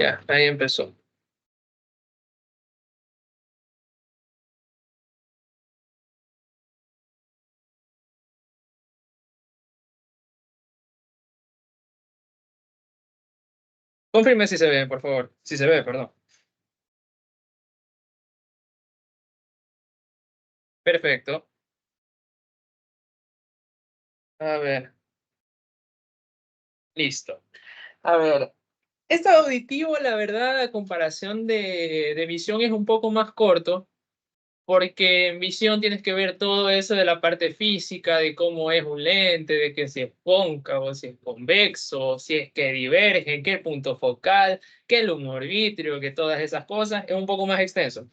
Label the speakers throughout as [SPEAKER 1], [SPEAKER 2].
[SPEAKER 1] Ya, ahí empezó. Confirme si se ve, por favor. Si se ve, perdón. Perfecto. A ver, listo. A ver, este auditivo, la verdad, a comparación de visión, es un poco más corto, porque en visión tienes que ver todo eso de la parte física, de cómo es un lente, de que si es cóncavo, si es convexo, si es que diverge, qué punto focal, qué luminoarbitrio, arbitrio, que todas esas cosas, es un poco más extenso.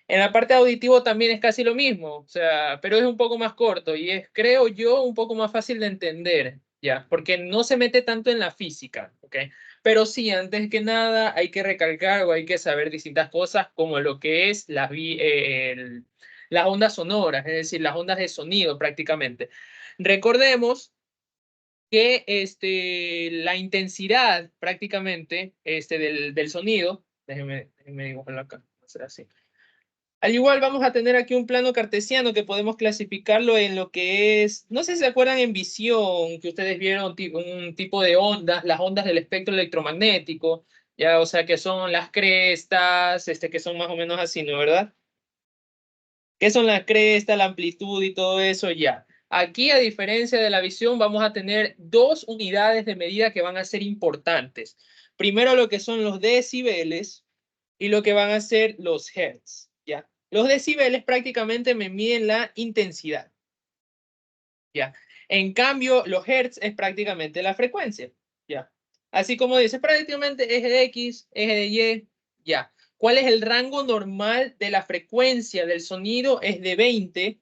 [SPEAKER 1] En la parte auditivo también es casi lo mismo, o sea, pero es un poco más corto y es, creo yo, un poco más fácil de entender, ya, porque no se mete tanto en la física, ¿ok? Pero sí, antes que nada, hay que recalcar o hay que saber distintas cosas como lo que es las ondas sonoras, es decir, las ondas de sonido prácticamente. Recordemos que la intensidad prácticamente del sonido, déjenme dibujarlo acá, va a ser así. Al igual vamos a tener aquí un plano cartesiano que podemos clasificarlo en lo que es, no sé si se acuerdan en visión, que ustedes vieron un tipo de ondas, las ondas del espectro electromagnético, ya, o sea, que son las crestas, que son más o menos así, ¿no? ¿Verdad? ¿Qué son las crestas, la amplitud y todo eso? Ya. Aquí, a diferencia de la visión, vamos a tener dos unidades de medida que van a ser importantes. Primero lo que son los decibeles y lo que van a ser los hertz, ¿ya? Los decibeles prácticamente me miden la intensidad, ¿ya? En cambio, los hertz es prácticamente la frecuencia, ¿ya? Así como dice, prácticamente eje de X, eje de Y, ¿ya? ¿Cuál es el rango normal de la frecuencia del sonido? Es de 20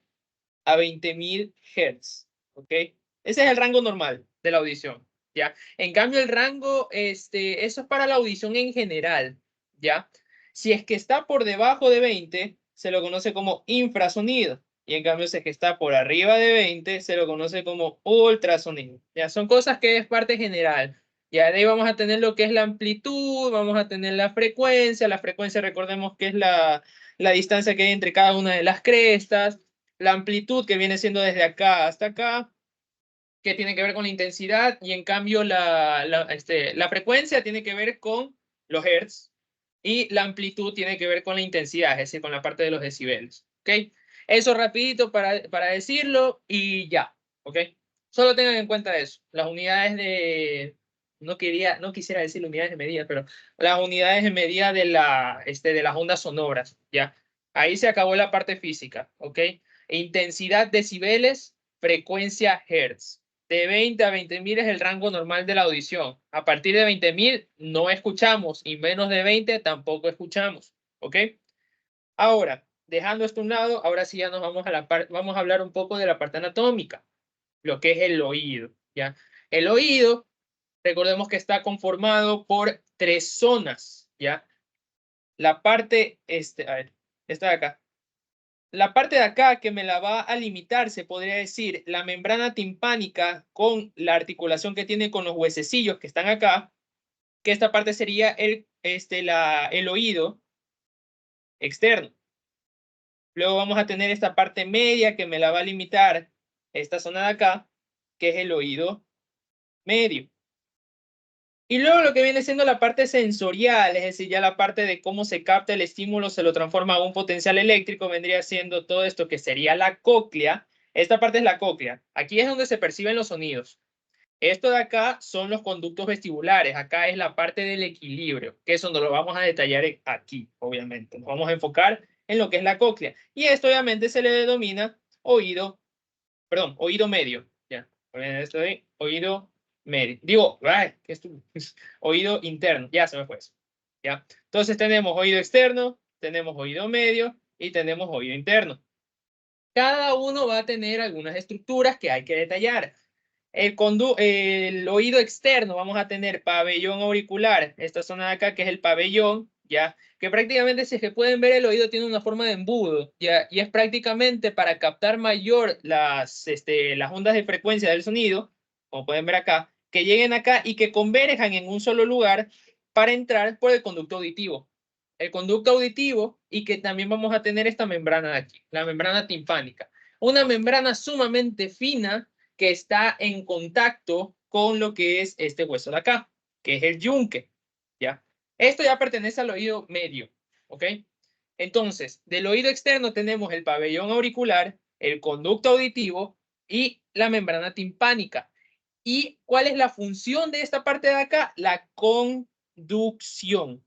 [SPEAKER 1] a 20.000 Hz, ¿ok? Ese es el rango normal de la audición, ¿ya? En cambio, el rango, eso es para la audición en general, ¿ya? Si es que está por debajo de 20, se lo conoce como infrasonido. Y en cambio, si es que está por arriba de 20, se lo conoce como ultrasonido. Ya son cosas que es parte general. Ya de ahí vamos a tener lo que es la amplitud, vamos a tener la frecuencia. La frecuencia, recordemos que es la distancia que hay entre cada una de las crestas. La amplitud, que viene siendo desde acá hasta acá, que tiene que ver con la intensidad, y en cambio la frecuencia tiene que ver con los hertz, y la amplitud tiene que ver con la intensidad, es decir, con la parte de los decibeles. ¿Ok? Eso rapidito para decirlo y ya. ¿Ok? Solo tengan en cuenta eso. Las unidades de... No quisiera decir unidades de medida, pero las unidades de medida de las ondas sonoras, ¿ya? Ahí se acabó la parte física, ¿ok? Intensidad decibeles, frecuencia hertz. De 20 a 20.000 es el rango normal de la audición. A partir de 20.000 no escuchamos y menos de 20 tampoco escuchamos. ¿Ok? Ahora, dejando esto a un lado, ahora sí ya nos vamos vamos a hablar un poco de la parte anatómica, lo que es el oído. ¿Ya? El oído, recordemos que está conformado por tres zonas. ¿Ya? La parte, a ver, esta de acá. La parte de acá que me la va a limitar, se podría decir, la membrana timpánica con la articulación que tiene con los huesecillos que están acá, que esta parte sería el oído externo. Luego vamos a tener esta parte media que me la va a limitar esta zona de acá, que es el oído medio. Y luego lo que viene siendo la parte sensorial, es decir, ya la parte de cómo se capta el estímulo, se lo transforma a un potencial eléctrico, vendría siendo todo esto que sería la cóclea. Esta parte es la cóclea. Aquí es donde se perciben los sonidos. Esto de acá son los conductos vestibulares. Acá es la parte del equilibrio, que eso no lo vamos a detallar aquí, obviamente. Nos vamos a enfocar en lo que es la cóclea. Y esto obviamente se le denomina oído, perdón, oído medio. Ya, esto de oído medio. Digo, ay, oído interno. Ya se me fue eso. Ya. Entonces tenemos oído externo, tenemos oído medio y tenemos oído interno. Cada uno va a tener algunas estructuras que hay que detallar. El oído externo, vamos a tener pabellón auricular, esta zona de acá que es el pabellón, ya, que prácticamente si es que pueden ver el oído tiene una forma de embudo, ya, y es prácticamente para captar mayor las ondas de frecuencia del sonido, como pueden ver acá, que lleguen acá y que converjan en un solo lugar para entrar por el conducto auditivo. El conducto auditivo y que también vamos a tener esta membrana de aquí, la membrana timpánica. Una membrana sumamente fina que está en contacto con lo que es este hueso de acá, que es el yunque, ¿ya? Esto ya pertenece al oído medio, ¿ok? Entonces, del oído externo tenemos el pabellón auricular, el conducto auditivo y la membrana timpánica. ¿Y cuál es la función de esta parte de acá? La conducción,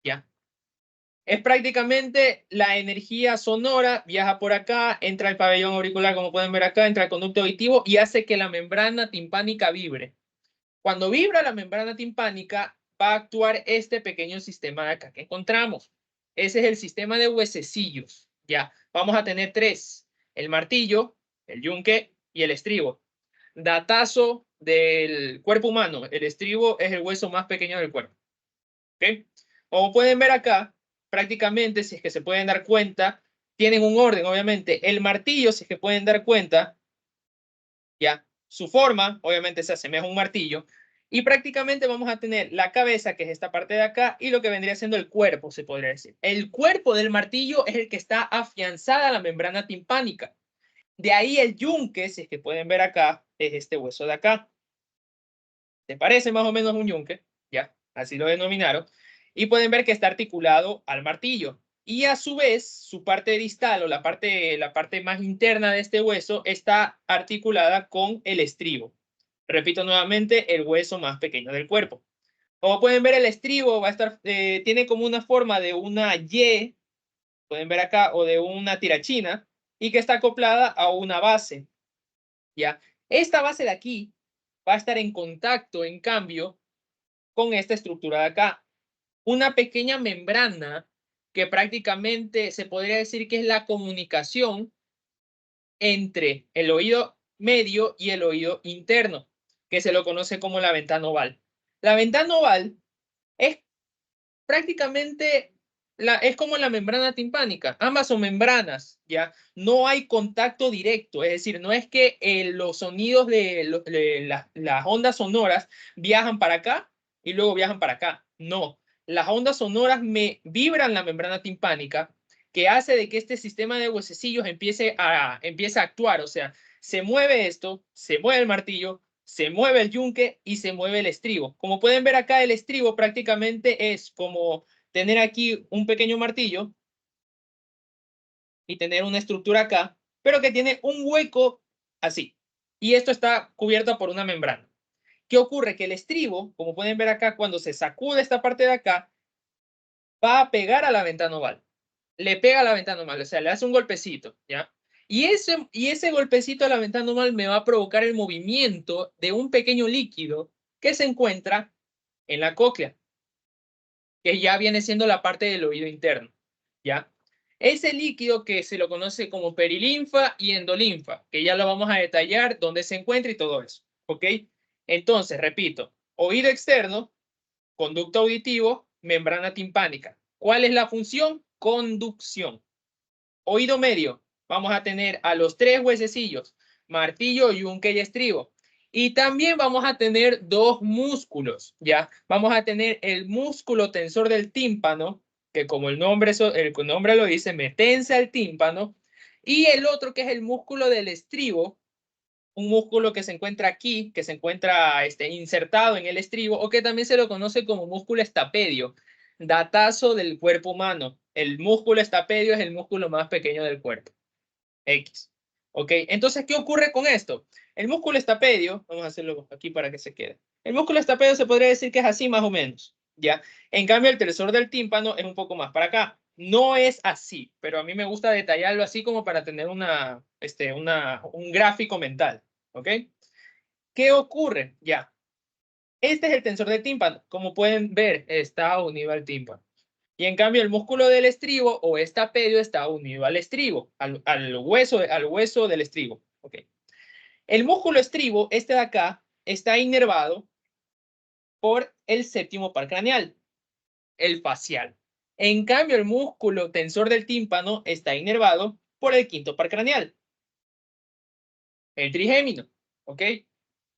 [SPEAKER 1] ¿ya? Es prácticamente la energía sonora, viaja por acá, entra al pabellón auricular, como pueden ver acá, entra al conducto auditivo y hace que la membrana timpánica vibre. Cuando vibra la membrana timpánica, va a actuar este pequeño sistema de acá que encontramos. Ese es el sistema de huesecillos. Ya, vamos a tener tres: el martillo, el yunque y el estribo. Datazo del cuerpo humano: el estribo es el hueso más pequeño del cuerpo. ¿Okay? Como pueden ver acá, prácticamente, si es que se pueden dar cuenta, tienen un orden, obviamente. El martillo, si es que pueden dar cuenta, ya, su forma, obviamente, se asemeja a un martillo. Y prácticamente vamos a tener la cabeza, que es esta parte de acá, y lo que vendría siendo el cuerpo, se podría decir. El cuerpo del martillo es el que está afianzada a la membrana timpánica. De ahí el yunque, si es que pueden ver acá, es este hueso de acá. ¿Te parece más o menos un yunque? Ya, así lo denominaron. Y pueden ver que está articulado al martillo. Y a su vez, su parte distal o la parte más interna de este hueso está articulada con el estribo. Repito nuevamente, el hueso más pequeño del cuerpo. Como pueden ver, el estribo va a estar, tiene como una forma de una Y, pueden ver acá, o de una tirachina, y que está acoplada a una base. ¿Ya? Esta base de aquí va a estar en contacto, en cambio, con esta estructura de acá. Una pequeña membrana que prácticamente se podría decir que es la comunicación entre el oído medio y el oído interno, que se lo conoce como la ventana oval. La ventana oval es prácticamente es como la membrana timpánica. Ambas son membranas, ¿ya? No hay contacto directo, es decir, no es que los sonidos de las ondas sonoras viajan para acá y luego viajan para acá. No, las ondas sonoras me vibran la membrana timpánica, que hace de que este sistema de huesecillos empiece a actuar. O sea, se mueve esto, se mueve el martillo, se mueve el yunque y se mueve el estribo. Como pueden ver acá, el estribo prácticamente es como tener aquí un pequeño martillo y tener una estructura acá, pero que tiene un hueco así. Y esto está cubierto por una membrana. ¿Qué ocurre? Que el estribo, como pueden ver acá, cuando se sacude esta parte de acá, va a pegar a la ventana oval. Le pega a la ventana oval, o sea, le hace un golpecito, ¿ya? Y ese golpecito a la ventana oval me va a provocar el movimiento de un pequeño líquido que se encuentra en la cóclea, que ya viene siendo la parte del oído interno, ¿ya? Ese líquido que se lo conoce como perilinfa y endolinfa, que ya lo vamos a detallar dónde se encuentra y todo eso, ¿ok? Entonces, repito, oído externo, conducto auditivo, membrana timpánica. ¿Cuál es la función? Conducción. Oído medio, vamos a tener a los tres huesecillos, martillo, yunque y estribo. Y también vamos a tener dos músculos, ¿ya? Vamos a tener el músculo tensor del tímpano, que como el nombre lo dice, me tensa el tímpano, y el otro que es el músculo del estribo, un músculo que se encuentra aquí, que se encuentra insertado en el estribo, o que también se lo conoce como músculo estapedio, datazo del cuerpo humano. El músculo estapedio es el músculo más pequeño del cuerpo. X. ¿Ok? Entonces, ¿qué ocurre con esto? El músculo estapedio, vamos a hacerlo aquí para que se quede. El músculo estapedio se podría decir que es así más o menos, ¿ya? En cambio, el tensor del tímpano es un poco más para acá. No es así, pero a mí me gusta detallarlo así como para tener un gráfico mental, ¿ok? ¿Qué ocurre? Ya. Este es el tensor del tímpano. Como pueden ver, está unido al tímpano. Y en cambio el músculo del estribo o estapedio está unido al estribo, al hueso del estribo. Okay. El músculo estribo, este de acá, está inervado por el séptimo par craneal, el facial. En cambio el músculo tensor del tímpano está inervado por el quinto par craneal, el trigémino. ¿Ok?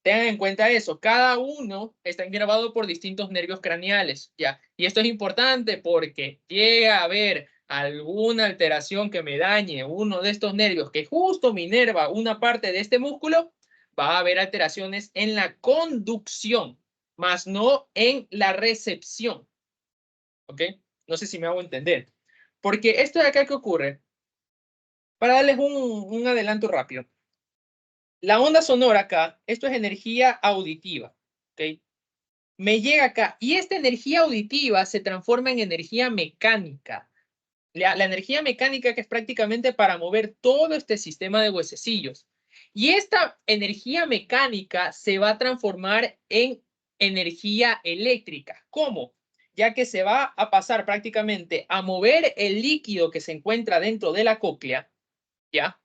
[SPEAKER 1] Tengan en cuenta eso, cada uno está innervado por distintos nervios craneales, ¿ya? Y esto es importante porque llega a haber alguna alteración que me dañe uno de estos nervios que justo me inerva una parte de este músculo, va a haber alteraciones en la conducción, más no en la recepción, ¿ok? No sé si me hago entender. Porque esto de acá, ¿qué ocurre? Para darles un adelanto rápido. La onda sonora acá, esto es energía auditiva, ¿ok? Me llega acá y esta energía auditiva se transforma en energía mecánica. La energía mecánica que es prácticamente para mover todo este sistema de huesecillos. Y esta energía mecánica se va a transformar en energía eléctrica. ¿Cómo? Ya que se va a pasar prácticamente a mover el líquido que se encuentra dentro de la cóclea, ¿ya?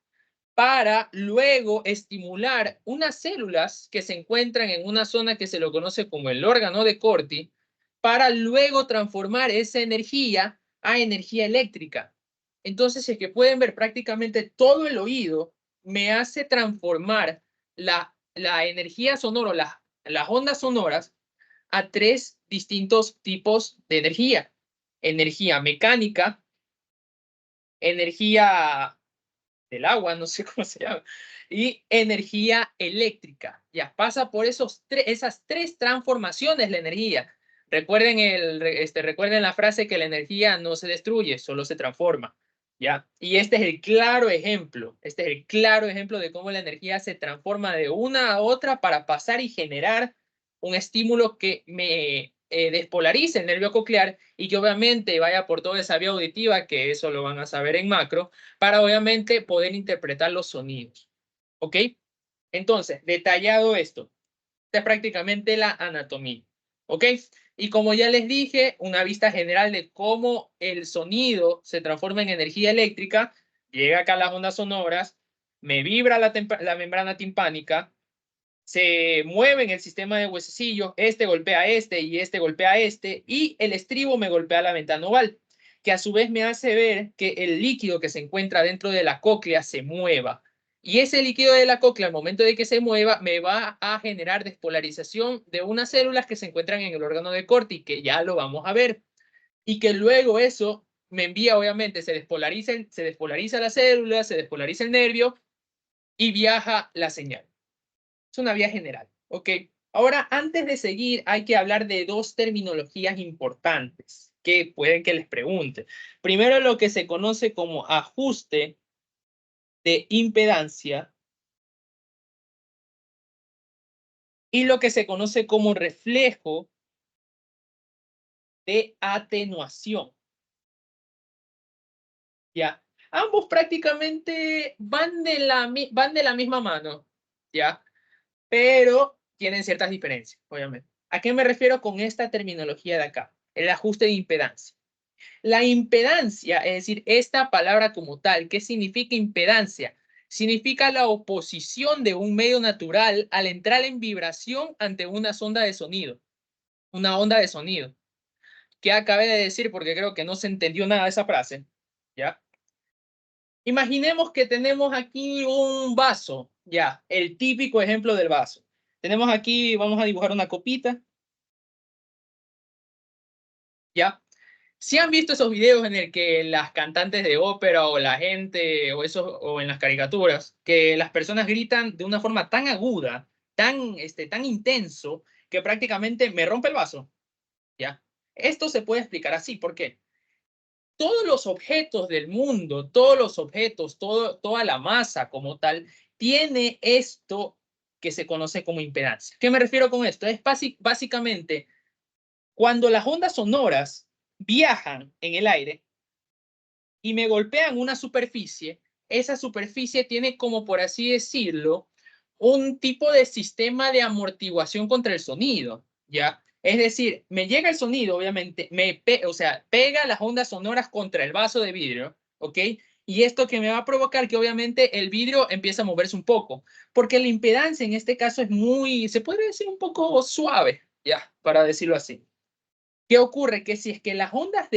[SPEAKER 1] Para luego estimular unas células que se encuentran en una zona que se lo conoce como el órgano de Corti, para luego transformar esa energía a energía eléctrica. Entonces, es que pueden ver prácticamente todo el oído me hace transformar la energía sonora, las ondas sonoras, a tres distintos tipos de energía. Energía mecánica, energía del agua, no sé cómo se llama, y energía eléctrica. Ya pasa por esas tres transformaciones la energía. Recuerden la frase que la energía no se destruye, solo se transforma. ¿Ya? Y este es el claro ejemplo, de cómo la energía se transforma de una a otra para pasar y generar un estímulo que me despolarice el nervio coclear y que obviamente vaya por toda esa vía auditiva, que eso lo van a saber en macro, para obviamente poder interpretar los sonidos. ¿Ok? Entonces, detallado esto, esta es prácticamente la anatomía. ¿Ok? Y como ya les dije, una vista general de cómo el sonido se transforma en energía eléctrica, llega acá a las ondas sonoras, me vibra la membrana timpánica, se mueve en el sistema de huesecillos, este golpea a este y este golpea a este, y el estribo me golpea la ventana oval, que a su vez me hace ver que el líquido que se encuentra dentro de la cóclea se mueva. Y ese líquido de la cóclea, al momento de que se mueva, me va a generar despolarización de unas células que se encuentran en el órgano de Corti, que ya lo vamos a ver. Y que luego eso me envía, obviamente, se despolariza la célula, se despolariza el nervio y viaja la señal. Es una vía general. Ok. Ahora, antes de seguir, hay que hablar de dos terminologías importantes que pueden que les pregunte. Primero, lo que se conoce como ajuste de impedancia y lo que se conoce como reflejo de atenuación. ¿Ya? Ambos prácticamente van de la misma mano, ¿ya? Pero tienen ciertas diferencias, obviamente. ¿A qué me refiero con esta terminología de acá? El ajuste de impedancia. La impedancia, es decir, esta palabra como tal, ¿qué significa impedancia? Significa la oposición de un medio natural al entrar en vibración ante una sonda de sonido, una onda de sonido. ¿Qué acabé de decir? Porque creo que no se entendió nada de esa frase, ¿ya? Imaginemos que tenemos aquí un vaso, ya, el típico ejemplo del vaso. Tenemos aquí, vamos a dibujar una copita, ¿ya? Si han visto esos videos en el que las cantantes de ópera o la gente o en las caricaturas, que las personas gritan de una forma tan aguda, tan intenso, que prácticamente me rompe el vaso, ¿ya? Esto se puede explicar así, ¿por qué? Todos los objetos del mundo, todos los objetos, toda la masa como tal, tiene esto que se conoce como impedancia. ¿Qué me refiero con esto? Es básicamente cuando las ondas sonoras viajan en el aire y me golpean una superficie, esa superficie tiene como por así decirlo, un tipo de sistema de amortiguación contra el sonido, ¿ya? Es decir, me llega el sonido, obviamente, o sea, pega las ondas sonoras contra el vaso de vidrio, ¿ok? Y esto que me va a provocar que obviamente el vidrio empiece a moverse un poco, porque la impedancia en este caso es muy, se puede decir un poco suave, ¿ya? Para decirlo así. ¿Qué ocurre? Que si es que las ondas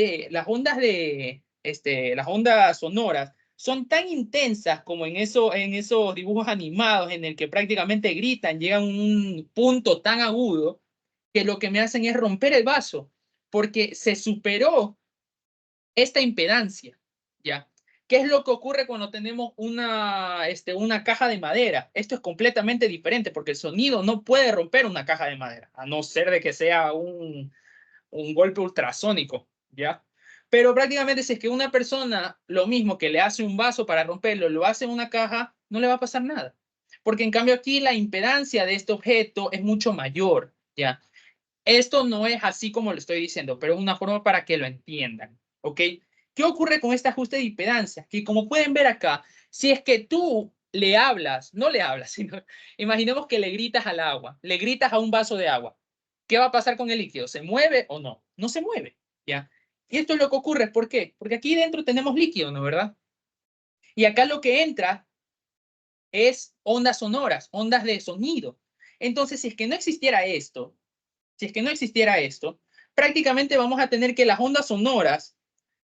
[SPEAKER 1] sonoras son tan intensas como en esos dibujos animados en el que prácticamente gritan, llegan a un punto tan agudo que lo que me hacen es romper el vaso, porque se superó esta impedancia, ¿ya? ¿Qué es lo que ocurre cuando tenemos una caja de madera? Esto es completamente diferente porque el sonido no puede romper una caja de madera, a no ser de que sea un golpe ultrasónico, ¿ya? Pero prácticamente si es que una persona, lo mismo que le hace un vaso para romperlo, lo hace en una caja, no le va a pasar nada. Porque en cambio aquí la impedancia de este objeto es mucho mayor, ¿ya? Esto no es así como lo estoy diciendo, pero es una forma para que lo entiendan, ¿ok? ¿Qué ocurre con este ajuste de impedancia? Que como pueden ver acá, si es que tú le hablas, no le hablas, sino imaginemos que le gritas al agua, le gritas a un vaso de agua. ¿Qué va a pasar con el líquido? ¿Se mueve o no? No se mueve, ¿ya? Y esto es lo que ocurre, ¿por qué? Porque aquí dentro tenemos líquido, ¿no? ¿Verdad? Y acá lo que entra es ondas sonoras, ondas de sonido. Entonces, si es que no existiera esto, prácticamente vamos a tener que las ondas sonoras,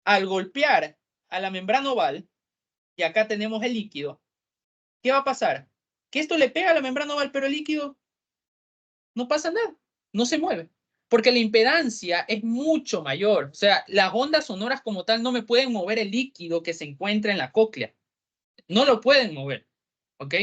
[SPEAKER 1] al golpear a la membrana oval, y acá tenemos el líquido, ¿qué va a pasar? Que esto le pega a la membrana oval, pero el líquido no pasa nada, no se mueve, porque la impedancia es mucho mayor. O sea, las ondas sonoras como tal no me pueden mover el líquido que se encuentra en la cóclea. No lo pueden mover, ¿ok?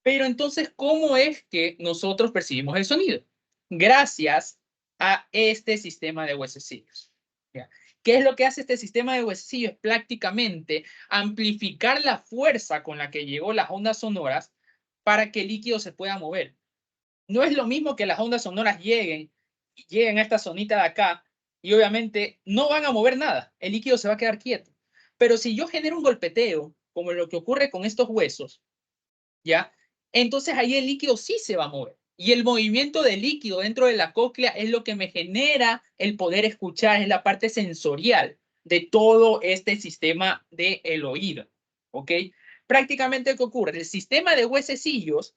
[SPEAKER 1] Pero entonces, ¿cómo es que nosotros percibimos el sonido? Gracias a este sistema de huesecillos. ¿Ya? ¿Qué es lo que hace este sistema de huesecillos? Prácticamente amplificar la fuerza con la que llegó las ondas sonoras para que el líquido se pueda mover. No es lo mismo que las ondas sonoras lleguen a esta zonita de acá y obviamente no van a mover nada. El líquido se va a quedar quieto. Pero si yo genero un golpeteo, como lo que ocurre con estos huesos, ¿ya? Entonces ahí el líquido sí se va a mover. Y el movimiento del líquido dentro de la cóclea es lo que me genera el poder escuchar, es la parte sensorial de todo este sistema del oído, ¿ok? Prácticamente, ¿qué ocurre? El sistema de huesecillos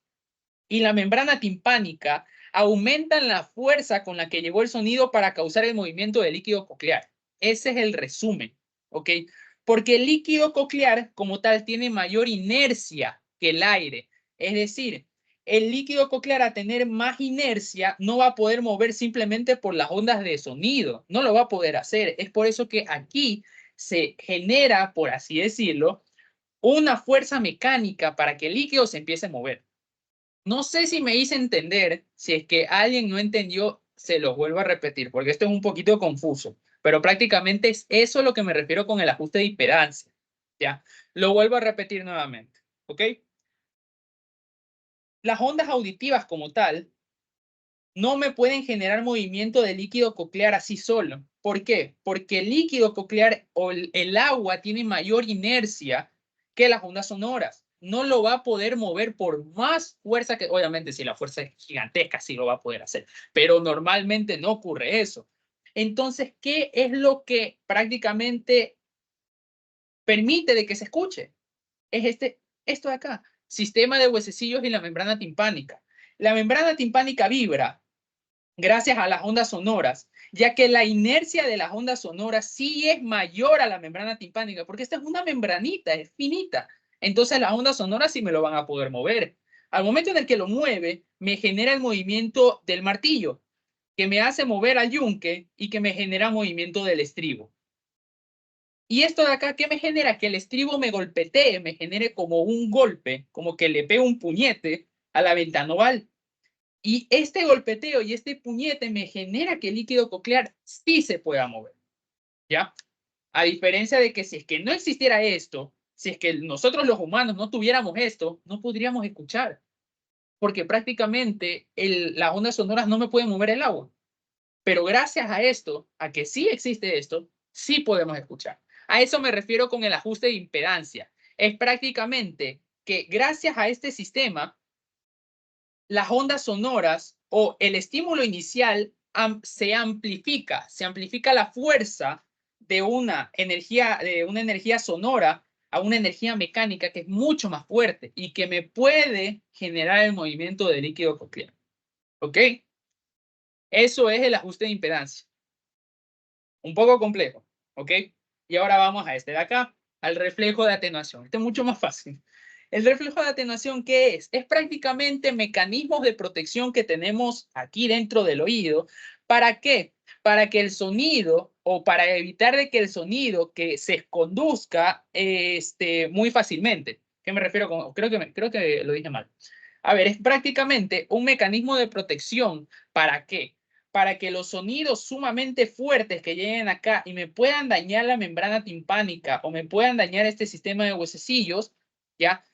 [SPEAKER 1] y la membrana timpánica aumentan la fuerza con la que llegó el sonido para causar el movimiento del líquido coclear. Ese es el resumen, ¿ok? Porque el líquido coclear como tal tiene mayor inercia que el aire. Es decir, el líquido coclear a tener más inercia no va a poder mover simplemente por las ondas de sonido, no lo va a poder hacer. Es por eso que aquí se genera, por así decirlo, una fuerza mecánica para que el líquido se empiece a mover. No sé si me hice entender, si es que alguien no entendió, se los vuelvo a repetir, porque esto es un poquito confuso, pero prácticamente es eso lo que me refiero con el ajuste de impedancia. ¿Ya? Lo vuelvo a repetir nuevamente, ¿ok? Las ondas auditivas como tal no me pueden generar movimiento de líquido coclear así solo. ¿Por qué? Porque el líquido coclear o el agua tiene mayor inercia que las ondas sonoras. No lo va a poder mover por más fuerza que, obviamente, si la fuerza es gigantesca, sí lo va a poder hacer, pero normalmente no ocurre eso. Entonces, ¿qué es lo que prácticamente permite de que se escuche? Es esto de acá, sistema de huesecillos y la membrana timpánica. La membrana timpánica vibra gracias a las ondas sonoras, ya que la inercia de las ondas sonoras sí es mayor a la membrana timpánica, porque esta es una membranita, es finita. Entonces las ondas sonoras sí me lo van a poder mover. Al momento en el que lo mueve, me genera el movimiento del martillo, que me hace mover al yunque y que me genera movimiento del estribo. Y esto de acá, ¿qué me genera? Que el estribo me golpetee, me genere como un golpe, como que le pego un puñete a la ventana oval. Y este golpeteo y este puñete me genera que el líquido coclear sí se pueda mover, ¿ya? A diferencia de que si es que no existiera esto, si es que nosotros los humanos no tuviéramos esto, no podríamos escuchar, porque prácticamente las ondas sonoras no me pueden mover el agua. Pero gracias a esto, a que sí existe esto, sí podemos escuchar. A eso me refiero con el ajuste de impedancia. Es prácticamente que gracias a este sistema, las ondas sonoras o el estímulo inicial se amplifica la fuerza de una energía sonora a una energía mecánica que es mucho más fuerte y que me puede generar el movimiento del líquido coclear. ¿Ok? Eso es el ajuste de impedancia. Un poco complejo. ¿Ok? Y ahora vamos a este de acá, al reflejo de atenuación. Este es mucho más fácil. El reflejo de atenuación, ¿qué es? Es prácticamente mecanismos de protección que tenemos aquí dentro del oído. ¿Para qué? Para que el sonido o para evitar de que el sonido que se conduzca muy fácilmente. ¿Qué me refiero con? Creo que lo dije mal. A ver, es prácticamente un mecanismo de protección. ¿Para qué? Para que los sonidos sumamente fuertes que lleguen acá y me puedan dañar la membrana timpánica o me puedan dañar este sistema de huesecillos, ¿ya?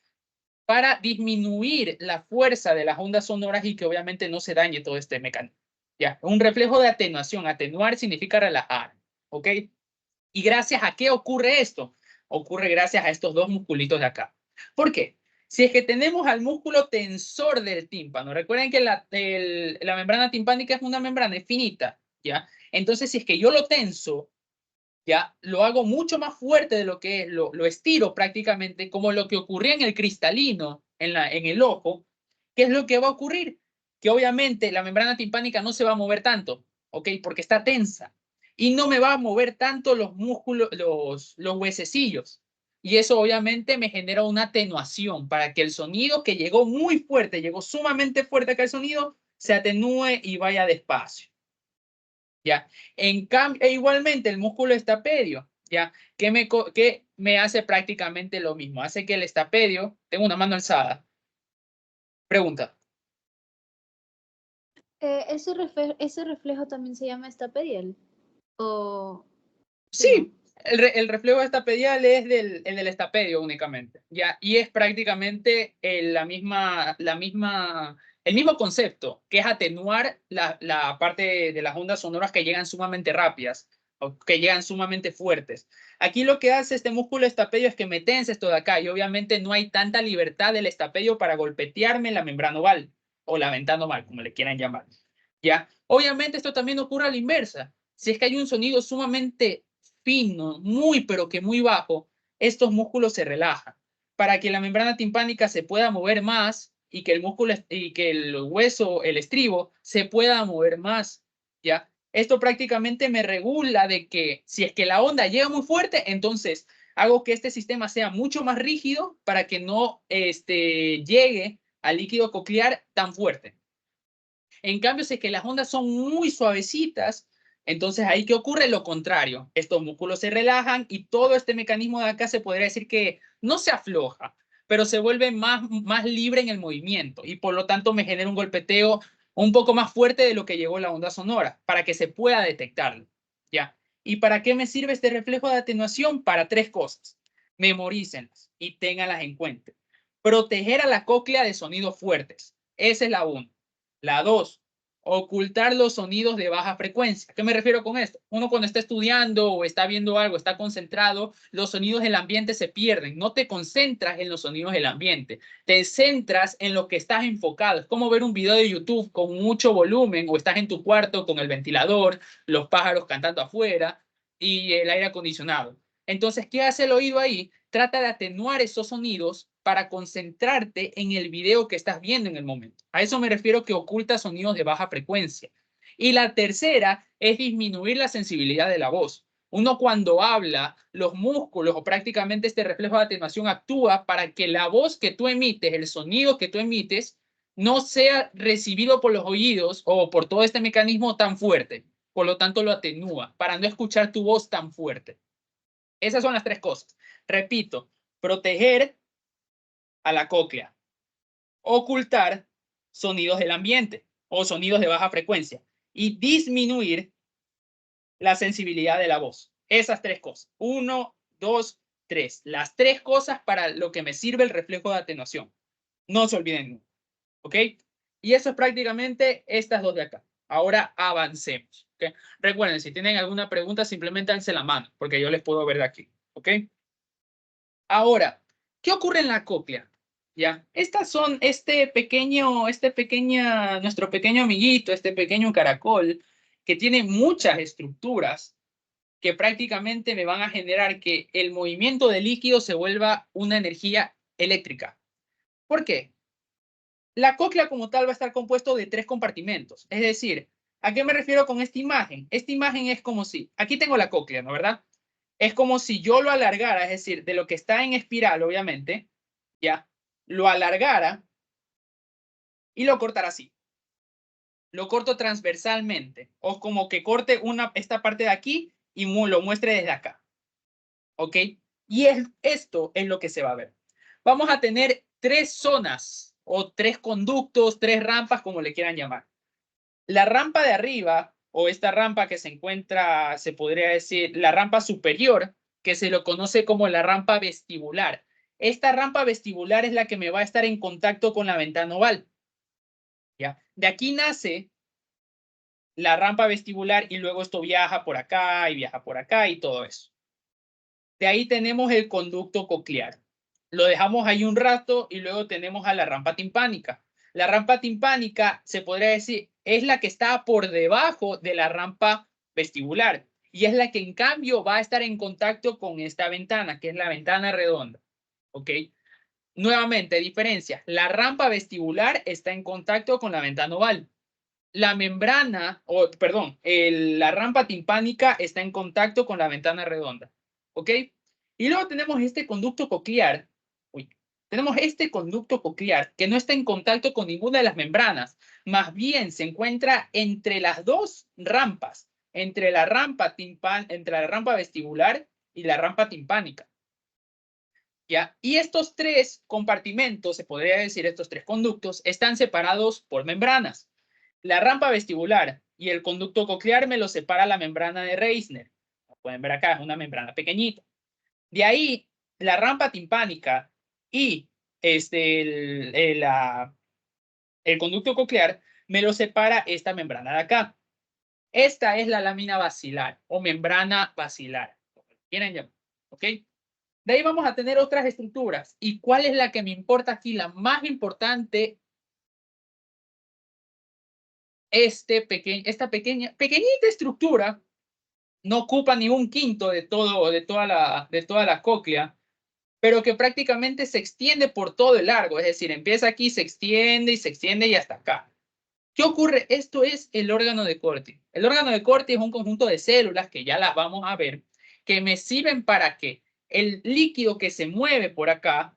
[SPEAKER 1] Para disminuir la fuerza de las ondas sonoras y que obviamente no se dañe todo este mecanismo. ¿Ya? Un reflejo de atenuación. Atenuar significa relajar. ¿Ok? ¿Y gracias a qué ocurre esto? Ocurre gracias a estos dos musculitos de acá. ¿Por qué? Si es que tenemos al músculo tensor del tímpano, recuerden que la membrana timpánica es una membrana finita, ¿ya? Entonces, si es que yo lo tenso, ya lo hago mucho más fuerte de lo que es, lo estiro prácticamente, como lo que ocurría en el cristalino, en el ojo. ¿Qué es lo que va a ocurrir? Que obviamente la membrana timpánica no se va a mover tanto, ¿ok? Porque está tensa. Y no me va a mover tanto los músculos, los huesecillos. Y eso obviamente me genera una atenuación para que el sonido que llegó muy fuerte, llegó sumamente fuerte acá el sonido, se atenúe y vaya despacio. ¿Ya? En cambio, igualmente el músculo estapedio, ¿ya? Que me hace prácticamente lo mismo. Hace que el estapedio, tengo una mano alzada. Pregunta.
[SPEAKER 2] ¿Ese reflejo también se llama estapedial? ¿O no?
[SPEAKER 1] Sí, el reflejo estapedial es el del estapedio únicamente, ¿ya? Y es prácticamente el mismo concepto, que es atenuar la parte de las ondas sonoras que llegan sumamente rápidas o que llegan sumamente fuertes. Aquí lo que hace este músculo estapedio es que me tensa esto de acá y obviamente no hay tanta libertad del estapedio para golpetearme la membrana oval o la ventana oval, como le quieran llamar, ¿ya? Obviamente esto también ocurre a la inversa. Si es que hay un sonido sumamente fino, muy pero que muy bajo, estos músculos se relajan para que la membrana timpánica se pueda mover más y que el músculo y que el hueso, el estribo, se pueda mover más, ¿ya? Esto prácticamente me regula de que si es que la onda llega muy fuerte, entonces hago que este sistema sea mucho más rígido para que no llegue al líquido coclear tan fuerte. En cambio, si es que las ondas son muy suavecitas, entonces ahí ¿qué ocurre? Lo contrario. Estos músculos se relajan y todo este mecanismo de acá se podría decir que no se afloja, pero se vuelve más libre en el movimiento y por lo tanto me genera un golpeteo un poco más fuerte de lo que llegó la onda sonora para que se pueda detectarlo. ¿Ya? ¿Y para qué me sirve este reflejo de atenuación? Para tres cosas. Memorícenlas y ténganlas en cuenta. Proteger a la cóclea de sonidos fuertes. Esa es la 1. La 2, ocultar los sonidos de baja frecuencia. ¿A qué me refiero con esto? Uno cuando está estudiando o está viendo algo, está concentrado, los sonidos del ambiente se pierden. No te concentras en los sonidos del ambiente. Te centras en lo que estás enfocado. Es como ver un video de YouTube con mucho volumen o estás en tu cuarto con el ventilador, los pájaros cantando afuera y el aire acondicionado. Entonces, ¿qué hace el oído ahí? Trata de atenuar esos sonidos para concentrarte en el video que estás viendo en el momento. A eso me refiero que oculta sonidos de baja frecuencia. Y la tercera es disminuir la sensibilidad de la voz. Uno cuando habla, los músculos o prácticamente este reflejo de atenuación actúa para que la voz que tú emites, el sonido que tú emites, no sea recibido por los oídos o por todo este mecanismo tan fuerte. Por lo tanto, lo atenúa para no escuchar tu voz tan fuerte. Esas son las tres cosas. Repito, proteger a la cóclea, ocultar sonidos del ambiente o sonidos de baja frecuencia y disminuir la sensibilidad de la voz. Esas tres cosas. 1, 2, 3. Las tres cosas para lo que me sirve el reflejo de atenuación. No se olviden. ¿Ok? Y eso es prácticamente estas dos de acá. Ahora avancemos. ¿Ok? Recuerden, si tienen alguna pregunta, simplemente alce la mano, porque yo les puedo ver de aquí. ¿Ok? Ahora, ¿qué ocurre en la cóclea? ¿Ya? Estas son nuestro pequeño amiguito, este pequeño caracol, que tiene muchas estructuras que prácticamente me van a generar que el movimiento de líquido se vuelva una energía eléctrica. ¿Por qué? La cóclea como tal va a estar compuesto de tres compartimentos. Es decir, ¿a qué me refiero con esta imagen? Esta imagen es como si, aquí tengo la cóclea, ¿no verdad? es como si yo lo alargara, es decir, de lo que está en espiral, obviamente, ya, lo alargara y lo cortara así. Lo corto transversalmente, o como que corte esta parte de aquí y lo muestre desde acá. ¿Ok? Y esto es lo que se va a ver. Vamos a tener 3 zonas o 3 conductos, 3 rampas, como le quieran llamar. La rampa de arriba, o esta rampa que se encuentra, se podría decir, la rampa superior, que se lo conoce como la rampa vestibular. Esta rampa vestibular es la que me va a estar en contacto con la ventana oval. ¿Ya? De aquí nace la rampa vestibular y luego esto viaja por acá y viaja por acá y todo eso. De ahí tenemos el conducto coclear. Lo dejamos ahí un rato y luego tenemos a la rampa timpánica. La rampa timpánica, se podría decir, es la que está por debajo de la rampa vestibular y es la que en cambio va a estar en contacto con esta ventana, que es la ventana redonda. ¿Ok? Nuevamente, diferencia. La rampa vestibular está en contacto con la ventana oval. La membrana, perdón, la rampa timpánica está en contacto con la ventana redonda. ¿Ok? Y luego tenemos este conducto coclear. Tenemos este conducto coclear que no está en contacto con ninguna de las membranas. Más bien se encuentra entre las dos rampas, entre la rampa vestibular y la rampa timpánica. ¿Ya? Y estos 3 compartimentos, se podría decir, estos 3 conductos, están separados por membranas. La rampa vestibular y el conducto coclear me lo separa la membrana de Reisner. Lo pueden ver acá, es una membrana pequeñita. De ahí, la rampa timpánica y el conducto coclear me lo separa esta membrana de acá. Esta es la lámina basilar o membrana basilar. ¿Quieren llamar? ¿Ok? De ahí vamos a tener otras estructuras. ¿Y cuál es la que me importa aquí? La más importante, esta pequeñita estructura no ocupa ni un quinto de toda la cóclea, pero que prácticamente se extiende por todo el largo. Es decir, empieza aquí, se extiende y hasta acá. ¿Qué ocurre? Esto es el órgano de Corti. El órgano de Corti es un conjunto de células que ya las vamos a ver, que me sirven para que el líquido que se mueve por acá,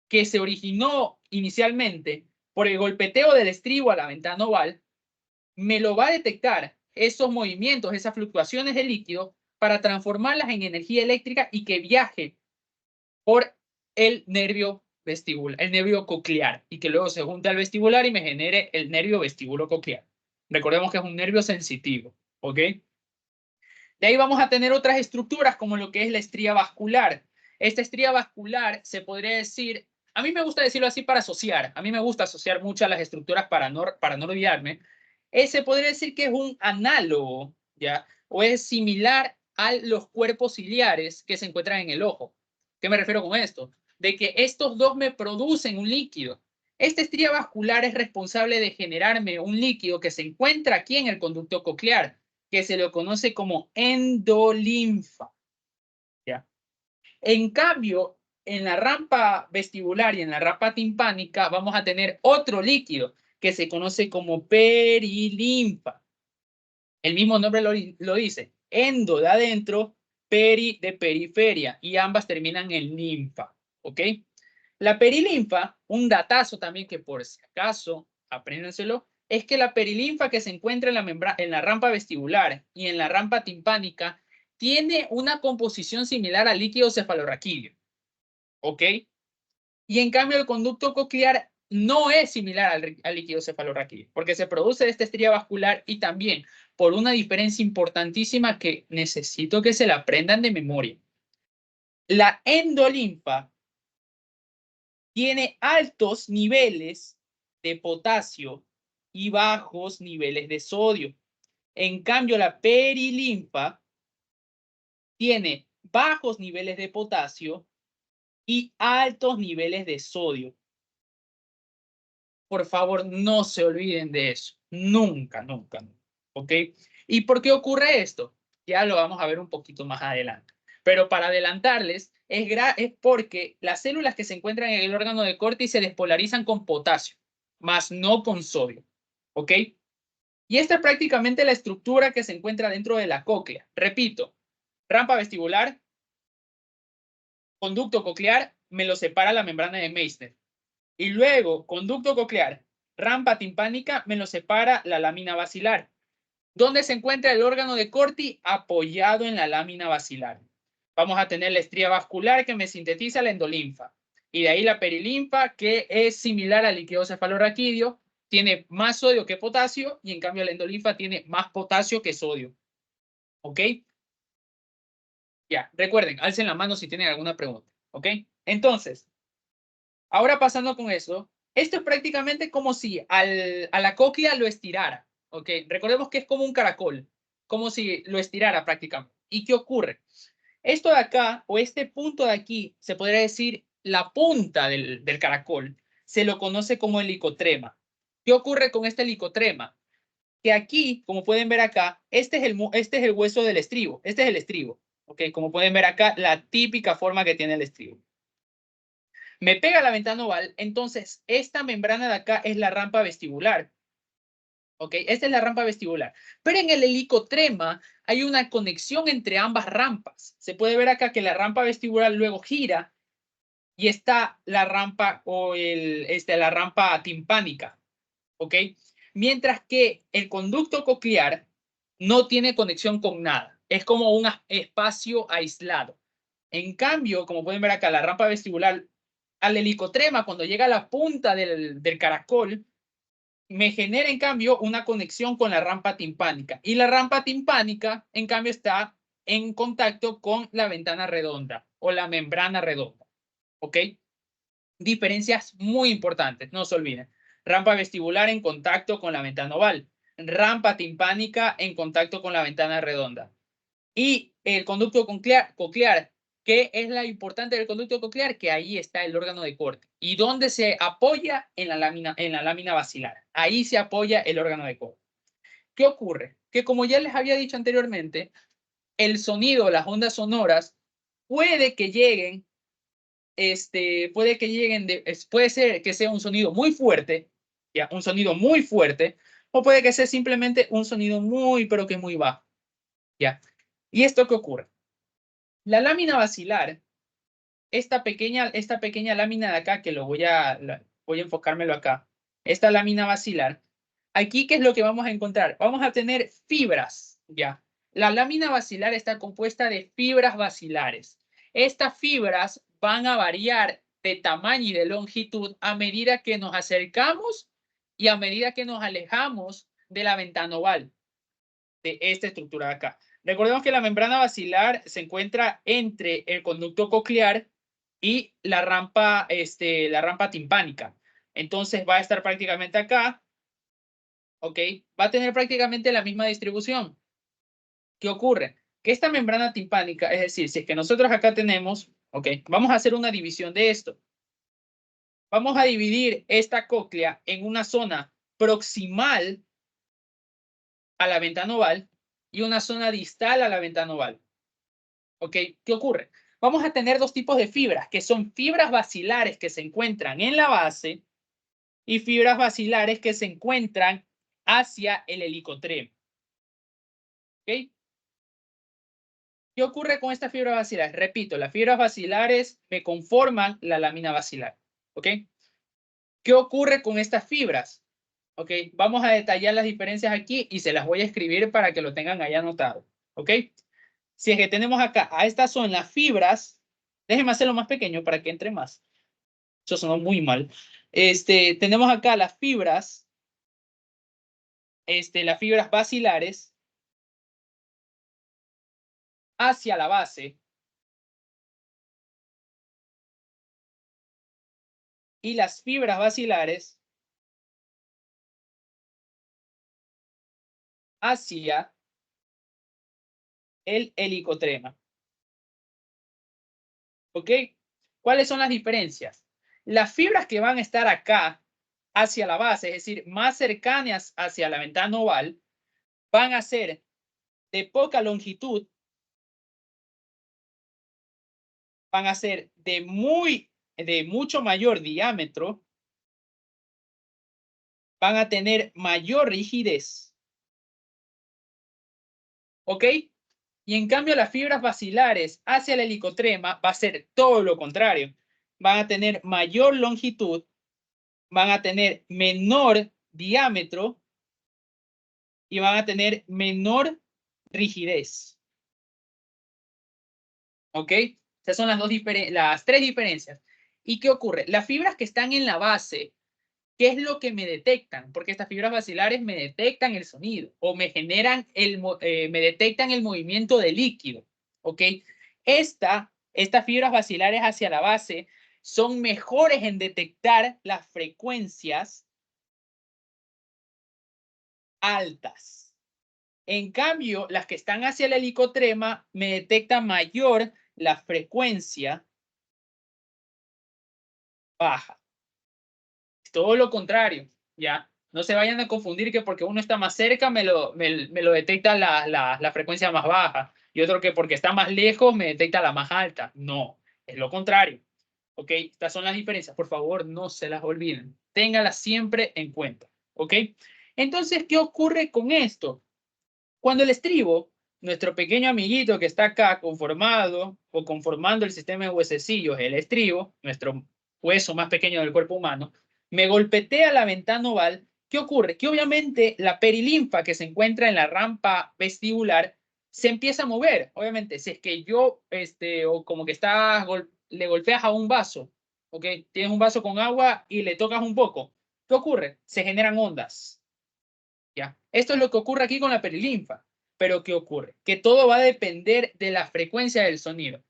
[SPEAKER 1] que se originó inicialmente por el golpeteo del estribo a la ventana oval, me lo va a detectar esos movimientos, esas fluctuaciones de líquido para transformarlas en energía eléctrica y que viaje por el nervio vestibular, el nervio coclear, y que luego se junte al vestibular y me genere el nervio vestíbulo-coclear. Recordemos que es un nervio sensitivo, ¿ok? De ahí vamos a tener otras estructuras como lo que es la estría vascular. Esta estría vascular se podría decir, a mí me gusta decirlo así para asociar, a mí me gusta asociar mucho a las estructuras para no olvidarme. Se podría decir que es un análogo, ¿ya? O es similar a los cuerpos ciliares que se encuentran en el ojo. ¿Qué me refiero con esto? De que estos dos me producen un líquido. Esta estría vascular es responsable de generarme un líquido que se encuentra aquí en el conducto coclear, que se lo conoce como endolinfa. ¿Ya? En cambio, en la rampa vestibular y en la rampa timpánica vamos a tener otro líquido que se conoce como perilinfa. El mismo nombre lo dice, endo de adentro, peri de periferia, y ambas terminan en linfa, ¿ok? La perilinfa, un datazo también que por si acaso, apréndenselo, es que la perilinfa que se encuentra en la rampa vestibular y en la rampa timpánica tiene una composición similar al líquido cefalorraquídeo, ¿ok? Y en cambio el conducto coclear no es similar al líquido cefalorraquídeo, porque se produce de esta estría vascular y también por una diferencia importantísima que necesito que se la aprendan de memoria. La endolinfa tiene altos niveles de potasio y bajos niveles de sodio. En cambio, la perilinfa tiene bajos niveles de potasio y altos niveles de sodio. Por favor, no se olviden de eso. Nunca, nunca, nunca. ¿Ok? ¿Y por qué ocurre esto? Ya lo vamos a ver un poquito más adelante. Pero para adelantarles, es porque las células que se encuentran en el órgano de Corti se despolarizan con potasio, más no con sodio. ¿Ok? Y esta es prácticamente la estructura que se encuentra dentro de la cóclea. Repito, rampa vestibular, conducto coclear me lo separa la membrana de Meissner. Y luego, conducto coclear, rampa timpánica me lo separa la lámina basilar. ¿Dónde se encuentra el órgano de Corti? Apoyado en la lámina basilar. Vamos a tener la estría vascular que me sintetiza la endolinfa. Y de ahí la perilinfa, que es similar al líquido cefalorraquídeo, tiene más sodio que potasio, y en cambio la endolinfa tiene más potasio que sodio. ¿Ok? Ya, recuerden, alcen la mano si tienen alguna pregunta. ¿Ok? Entonces, ahora pasando con eso, esto es prácticamente como si a la cóclea lo estirara. ¿Ok? Recordemos que es como un caracol, como si lo estirara prácticamente. ¿Y qué ocurre? Esto de acá, o este punto de aquí, se podría decir la punta del caracol, se lo conoce como helicotrema. ¿Qué ocurre con este helicotrema? Que aquí, como pueden ver acá, este es el hueso del estribo. Este es el estribo. ¿Ok? Como pueden ver acá, la típica forma que tiene el estribo. Me pega la ventana oval, entonces esta membrana de acá es la rampa vestibular. ¿Ok? Esta es la rampa vestibular. Pero en el helicotrema hay una conexión entre ambas rampas. Se puede ver acá que la rampa vestibular luego gira y está la rampa la rampa timpánica. ¿Ok? Mientras que el conducto coclear no tiene conexión con nada. Es como un espacio aislado. En cambio, como pueden ver acá, la rampa vestibular al helicotrema, cuando llega a la punta del caracol, me genera en cambio una conexión con la rampa timpánica. Y la rampa timpánica, en cambio, está en contacto con la ventana redonda o la membrana redonda. ¿Ok? Diferencias muy importantes, no se olviden. Rampa vestibular en contacto con la ventana oval. Rampa timpánica en contacto con la ventana redonda. Y el conducto coclear, ¿qué es lo importante del conducto coclear? Que ahí está el órgano de corte. ¿Y dónde se apoya? En la lámina basilar. Ahí se apoya el órgano de corte. ¿Qué ocurre? Que como ya les había dicho anteriormente, el sonido, las ondas sonoras, puede que lleguen, puede ser que sea un sonido muy fuerte, ya, un sonido muy fuerte, o puede que sea simplemente un sonido muy, pero que muy bajo, ya. ¿Y esto qué ocurre? La lámina basilar, esta pequeña lámina de acá, que voy a enfocármelo acá, esta lámina basilar, aquí, ¿qué es lo que vamos a encontrar? Vamos a tener fibras, ¿ya? La lámina basilar está compuesta de fibras basilares. Estas fibras van a variar de tamaño y de longitud a medida que nos acercamos y a medida que nos alejamos de la ventana oval, de esta estructura de acá. Recordemos que la membrana basilar se encuentra entre el conducto coclear y la rampa timpánica. Entonces va a estar prácticamente acá, ¿ok? Va a tener prácticamente la misma distribución. ¿Qué ocurre? Que esta membrana timpánica, es decir, si es que nosotros acá tenemos, ¿ok? Vamos a hacer una división de esto. Vamos a dividir esta cóclea en una zona proximal a la ventana oval y una zona distal a la ventana oval. ¿Ok? ¿Qué ocurre? Vamos a tener dos tipos de fibras, que son fibras basilares que se encuentran en la base y fibras basilares que se encuentran hacia el helicotrema. ¿Ok? ¿Qué ocurre con estas fibras basilares? Repito, las fibras basilares me conforman la lámina basilar. ¿Ok? ¿Qué ocurre con estas fibras? ¿Ok? Vamos a detallar las diferencias aquí y se las voy a escribir para que lo tengan ahí anotado. ¿Ok? Si es que tenemos acá, estas son las fibras, déjenme hacerlo más pequeño para que entre más. Eso sonó muy mal. Tenemos acá las fibras basilares hacia la base y las fibras basilares hacia el helicotrema. ¿Ok? ¿Cuáles son las diferencias? Las fibras que van a estar acá hacia la base, es decir, más cercanas hacia la ventana oval, van a ser de poca longitud, van a ser de mucho mayor diámetro, van a tener mayor rigidez. ¿Ok? Y en cambio las fibras basilares hacia la helicotrema va a ser todo lo contrario. Van a tener mayor longitud, van a tener menor diámetro y van a tener menor rigidez. ¿Ok? Esas son las tres diferencias. ¿Y qué ocurre? Las fibras que están en la base, ¿qué es lo que me detectan? Porque estas fibras basilares me detectan el sonido o me generan me detectan el movimiento del líquido. ¿Ok? Estas fibras basilares hacia la base son mejores en detectar las frecuencias altas. En cambio, las que están hacia la helicotrema me detectan mayor la frecuencia baja. Todo lo contrario, ¿ya? No se vayan a confundir que porque uno está más cerca me lo detecta la frecuencia más baja y otro que porque está más lejos me detecta la más alta. No, es lo contrario. ¿Ok? Estas son las diferencias. Por favor, no se las olviden. Ténganlas siempre en cuenta. ¿Ok? Entonces, ¿qué ocurre con esto? Cuando el estribo, nuestro pequeño amiguito que está acá conformado o conformando el sistema de huesecillos, el estribo, nuestro hueso más pequeño del cuerpo humano, me golpetea la ventana oval, ¿qué ocurre? Que obviamente la perilinfa que se encuentra en la rampa vestibular se empieza a mover. Obviamente, si es que yo, o como que le golpeas a un vaso, ¿ok? Tienes un vaso con agua y le tocas un poco. ¿Qué ocurre? Se generan ondas. ¿Ya? Esto es lo que ocurre aquí con la perilinfa. Pero ¿qué ocurre? Que todo va a depender de la frecuencia del sonido.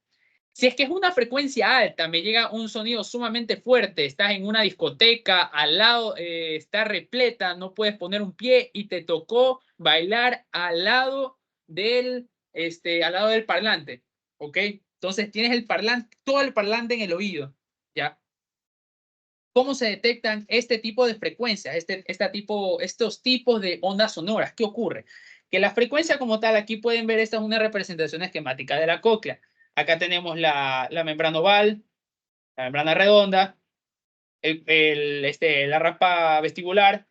[SPEAKER 1] Si es que es una frecuencia alta, me llega un sonido sumamente fuerte, estás en una discoteca, al lado está repleta, no puedes poner un pie y te tocó bailar al lado del parlante, ¿ok? Entonces tienes el parlante, todo el parlante en el oído, ¿ya? ¿Cómo se detectan este tipo de frecuencias, estos tipos de ondas sonoras? ¿Qué ocurre? Que la frecuencia como tal, aquí pueden ver, esta es una representación esquemática de la cóclea. Acá tenemos la membrana oval, la membrana redonda, la rampa vestibular,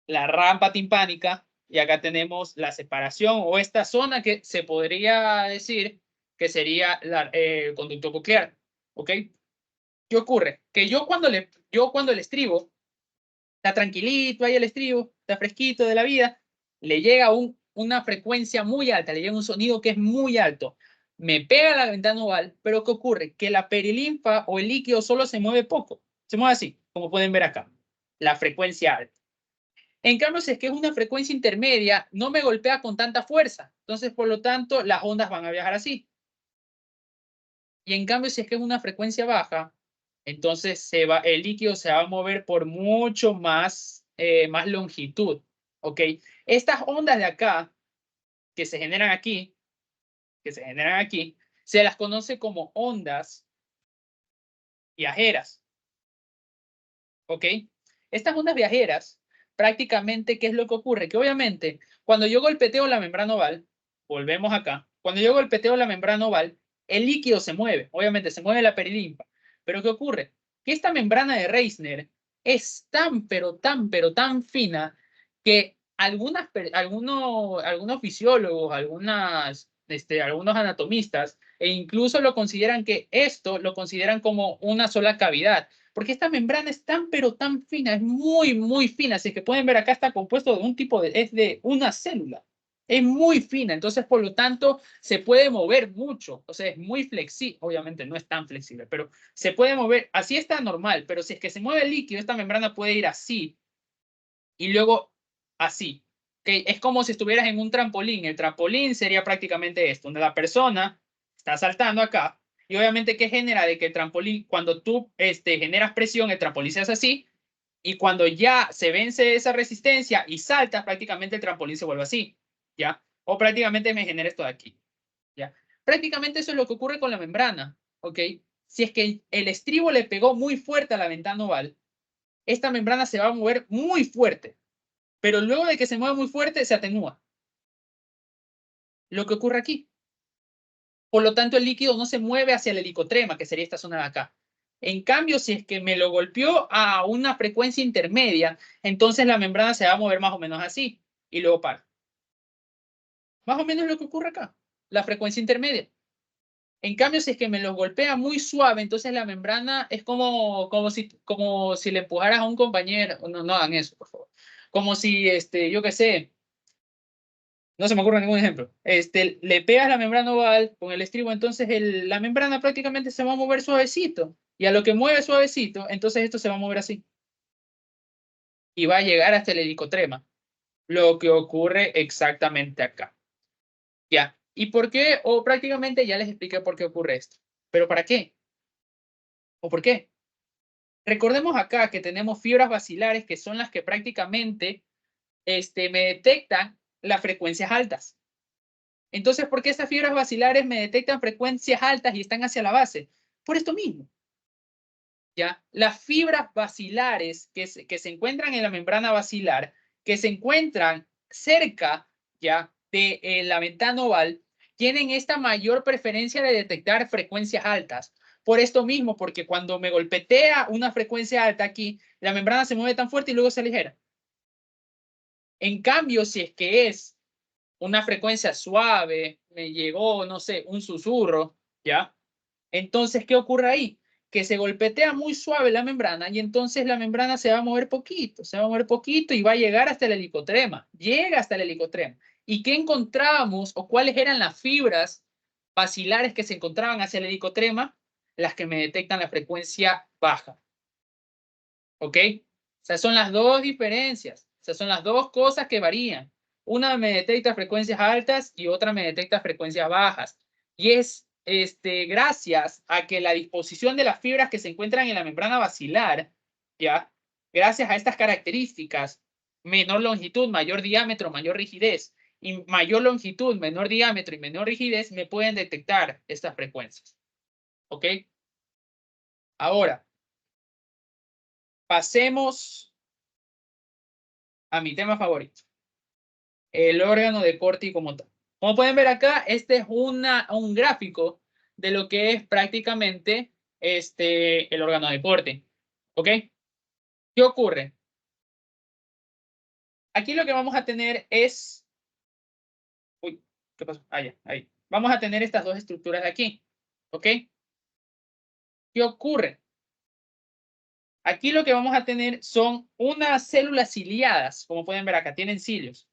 [SPEAKER 1] la rampa timpánica, y acá tenemos la separación o esta zona que se podría decir que sería el conducto coclear. ¿Ok? ¿Qué ocurre? Que yo cuando le estribo, está tranquilito ahí el estribo, está fresquito de la vida, le llega una frecuencia muy alta, le llega un sonido que es muy alto, me pega la ventana oval, pero ¿qué ocurre? Que la perilinfa o el líquido solo se mueve poco, se mueve así, como pueden ver acá, la frecuencia alta. En cambio, si es que es una frecuencia intermedia, no me golpea con tanta fuerza, entonces por lo tanto las ondas van a viajar así. Y en cambio, si es que es una frecuencia baja, entonces el líquido se va a mover por mucho más longitud. ¿Ok? Estas ondas de acá, que se generan aquí, se las conoce como ondas viajeras. ¿Ok? Estas ondas viajeras, prácticamente, ¿qué es lo que ocurre? Que obviamente, cuando yo golpeteo la membrana oval, volvemos acá, cuando yo golpeteo la membrana oval, el líquido se mueve, obviamente se mueve la perilimfa. Pero ¿qué ocurre? Que esta membrana de Reissner es tan, pero tan fina que algunos fisiólogos, algunos anatomistas, e incluso lo consideran lo consideran como una sola cavidad porque esta membrana es tan, pero tan fina, es muy fina. Así que pueden ver acá está compuesto de es de una célula. Es muy fina, entonces por lo tanto se puede mover mucho. O sea, es muy flexible. Obviamente no es tan flexible, pero se puede mover. Así está normal, pero si es que se mueve el líquido, esta membrana puede ir así y luego así. ¿Okay? Es como si estuvieras en un trampolín. El trampolín sería prácticamente esto, donde la persona está saltando acá y obviamente, ¿qué genera? De que el trampolín, cuando tú generas presión, el trampolín se hace así, y cuando ya se vence esa resistencia y saltas, prácticamente el trampolín se vuelve así, ¿ya? O prácticamente me genera esto de aquí, ¿ya? Prácticamente eso es lo que ocurre con la membrana, ¿ok? Si es que el estribo le pegó muy fuerte a la ventana oval, esta membrana se va a mover muy fuerte, pero luego de que se mueve muy fuerte, se atenúa. Lo que ocurre aquí. Por lo tanto, el líquido no se mueve hacia la helicotrema, que sería esta zona de acá. En cambio, si es que me lo golpeó a una frecuencia intermedia, entonces la membrana se va a mover más o menos así y luego para. Más o menos lo que ocurre acá. la frecuencia intermedia. En cambio, si es que me los golpea muy suave, entonces la membrana es como si le empujaras a un compañero. No, no hagan eso, por favor. Como si, yo qué sé, no se me ocurre ningún ejemplo. Le pegas la membrana oval con el estribo, entonces la membrana prácticamente se va a mover suavecito. Y a lo que mueve suavecito, entonces esto se va a mover así. Y va a llegar hasta el helicotrema. Lo que ocurre exactamente acá. Ya. ¿Y por qué? O prácticamente ya les expliqué por qué ocurre esto. ¿Pero para qué? ¿O por qué? Recordemos acá que tenemos fibras basilares que son las que prácticamente me detectan las frecuencias altas. Entonces, ¿por qué estas fibras basilares me detectan frecuencias altas y están hacia la base? Por esto mismo. ¿Ya? Las fibras basilares que se encuentran en la membrana basilar, que se encuentran cerca, ¿ya?, de la ventana oval, tienen esta mayor preferencia de detectar frecuencias altas. Por esto mismo, porque cuando me golpetea una frecuencia alta aquí, la membrana se mueve tan fuerte y luego se aligera. En cambio, si es que es una frecuencia suave, me llegó, no sé, un susurro, ¿ya? Entonces, ¿qué ocurre ahí? Que se golpetea muy suave la membrana y entonces la membrana se va a mover poquito, se va a mover poquito y va a llegar hasta el helicotrema. Llega hasta el helicotrema. ¿Y qué encontrábamos o cuáles eran las fibras basilares que se encontraban hacia el helicotrema? Las que me detectan la frecuencia baja. ¿Ok? O sea, son las dos diferencias. O sea, son las dos cosas que varían. Una me detecta frecuencias altas y otra me detecta frecuencias bajas. Y es gracias a que la disposición de las fibras que se encuentran en la membrana basilar, ¿ya? Gracias a estas características, menor longitud, mayor diámetro, mayor rigidez, y mayor longitud, menor diámetro y menor rigidez, me pueden detectar estas frecuencias. ¿Ok? Ahora, pasemos a mi tema favorito, el órgano de Corti como tal. Como pueden ver acá, este es un gráfico de lo que es prácticamente el órgano de Corti. ¿Ok? ¿Qué ocurre? Aquí lo que vamos a tener es... Uy, ¿qué pasó? Ah, ya, ahí. Vamos a tener estas dos estructuras de aquí. ¿Ok? ¿Qué ocurre? Aquí lo que vamos a tener son unas células ciliadas, como pueden ver acá, tienen cilios.